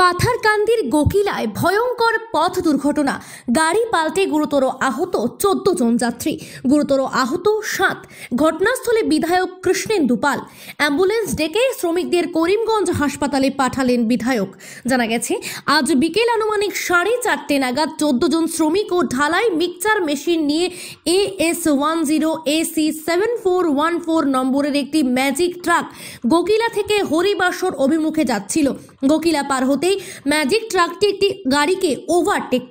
পাথারকান্দির গোকিলায় ভয়ঙ্কর পথ দুর্ঘটনা, গাড়ি পাল্টে গুরুতর আহত 14 জন যাত্রী, গুরুতর আহত 7। ঘটনাস্থলে বিধায়ক কৃষ্ণেন্দু পাল। অ্যাম্বুলেন্স ডেকে শ্রমিকদের করিমগঞ্জ হাসপাতালে পাঠালেন বিধায়ক। জানা গেছে, আজ বিকেল আনুমানিক 4:30 নাগাদ 14 জন শ্রমিক ও ঢালাই মিক্সচার মেশিন নিয়ে AS10 AC 7414 নম্বরের একটি ম্যাজিক ট্রাক গোকিলা থেকে হরিবাসর অভিমুখে যাচ্ছিল। গোকিলা পার হতেই ম্যাজিক ট্রাকটি একটি গাড়িকে ওভারটেক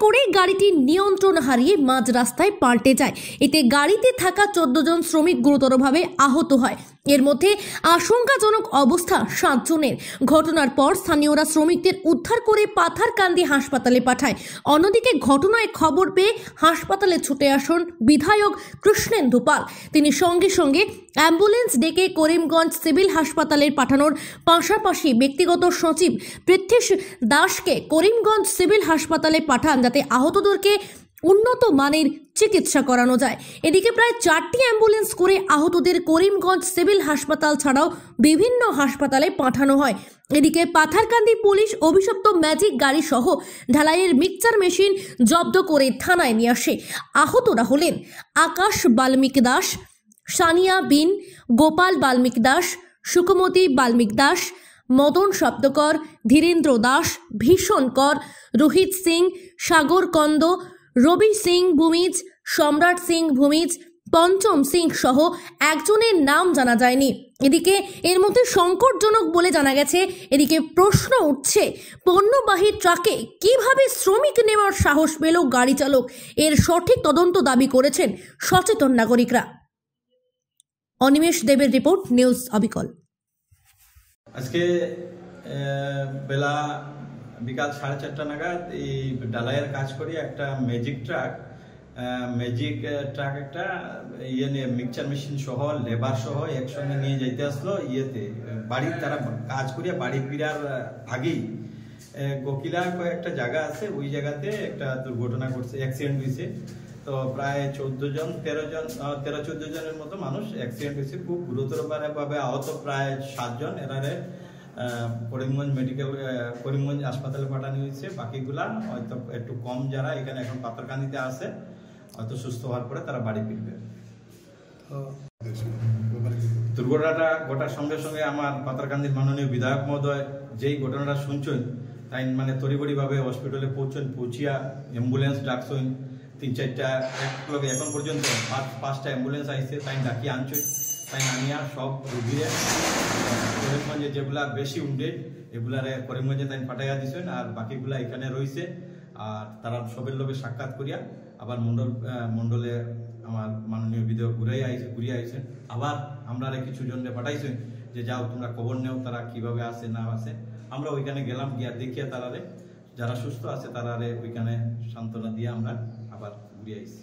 করে গাড়িটি নিয়ন্ত্রণ হারিয়ে মাঝ রাস্তায় পাল্টে যায়। এতে গাড়িতে থাকা 14 জন শ্রমিক গুরুতরভাবে আহত হয়। এর মধ্যে আশঙ্কাজনক অবস্থা 7 জনের। ঘটনার পর স্থানীয়রা শ্রমিকদের উদ্ধার করে পাথারকান্দি হাসপাতালে পাঠায়। অন্যদিকে ঘটনায় খবর পেয়ে হাসপাতালে ছুটে আসেন বিধায়ক কৃষ্ণেন্দু পাল। তিনি সঙ্গে সঙ্গে অ্যাম্বুলেন্স ডেকে করিমগঞ্জ সিভিল হাসপাতালে পাঠানোর পাশাপাশি ব্যক্তিগত সচিব পৃথ্বীশ দাসকে করিমগঞ্জ সিভিল হাসপাতালে পাঠান, যাতে আহতদেরকে উন্নত মানের চিকিৎসা করানো যায়। এদিকে প্রায় 4টি অ্যাম্বুলেন্স করে আহতদের করিমগঞ্জ সিভিল হাসপাতাল ছাড়াও বিভিন্ন হাসপাতালে পাঠানো হয়। এদিকে পাথারকান্দি পুলিশ অভিশপ্ত ম্যাজিক গাড়ি সহ ঢালাইয়ের মিক্সচার মেশিন জব্দ করে থানায় নিয়ে আসে। আহতরা হলেন আকাশ বাল্মিক দাস, সানিয়া বিন, গোপাল বাল্মিক দাস, সুকুমতি বাল্মিক দাস, মদন শব্দকর, ধীরেন্দ্র দাস, ভীষণ কর, রোহিত সিং, সাগর কন্দ, রবি সিং ভূমিজ, সম্রাট সিং ভূমিজ, পঞ্চম সিং সহ একজনের নাম জানা যায়নি। এদিকে এর মধ্যে সংকটজনক বলে জানা গেছে। এদিকে প্রশ্ন উঠছে, পণ্যবাহী ট্রাকে কিভাবে শ্রমিক নেওয়ার সাহস পেল গাড়ি চালক? এর সঠিক তদন্ত দাবি করেছেন সচেতন নাগরিকরা। অনিমেষ দেবের রিপোর্ট, নিউজ অবিকল। আজকে বেলা বিকাল 4:30 নাগাদ এই ডালাইয়ের কাজ করি একটা ম্যাজিক ট্রাক একটা নিয়ে মিক্সচার মেশিন সহ লেবার সহ একসঙ্গে নিয়ে যাইতে আসলো বাড়ির তারা কাজ করিয়া বাড়ি ফিরার আগেই গোকিলা কয়েকটা জায়গা আছে, ওই জায়গাতে একটা দুর্ঘটনা ঘটছে, অ্যাক্সিডেন্ট হয়েছে। তো প্রায় 13-14 জনের মতো মানুষ অ্যাক্সিডেন্ট হয়েছে। খুব গুরুতর ভাবে আহত প্রায় 7 জন। এরারে করিমগঞ্জ হাসপাতালে পাঠানো হয়েছে। বাকিগুলা হয়তো একটু কম, যারা এখানে এখন পাথারকান্দিতে আছে, হয়তো সুস্থ হওয়ার পরে তারা বাড়ি ফিরবে। দুর্ঘটনাটা ঘটার সঙ্গে সঙ্গে আমার পাথারকান্দির মাননীয় বিধায়ক মহোদয় যেই ঘটনাটা শুনছেন, তাই মানে তড়িঘড়ি ভাবে হসপিটালে পৌঁছিয়া অ্যাম্বুলেন্স ডাকছেন 3-4টা, এখন পর্যন্ত 5টা অ্যাম্বুলেন্স আইছে, তাই ডাকি আনছেন। তাই আনিয়া সব রুগীরে করিমগঞ্জে যেগুলা বেশি উন্ডেড এগুলারে করিমগঞ্জে তাই পাঠাইয়া দিচ্ছেন, আর বাকিগুলা এখানে রয়েছে। আর তারা সবের লোকে সাক্ষাৎ করিয়া আবার মন্ডলে আমার মাননীয় বিধায়ক ঘুরিয়ে আইছেন। আবার আমরা কিছু জনকে পাঠাইছেন যে যাও তোমরা খবর নেও তারা কিভাবে আসে না আসে। আমরা ওইখানে গেলাম, গিয়া দেখিয়া তারারে যারা সুস্থ আছে তারারে ওইখানে সান্ত্বনা দিয়ে আমরা আবার ঘুরিয়ে আইছি।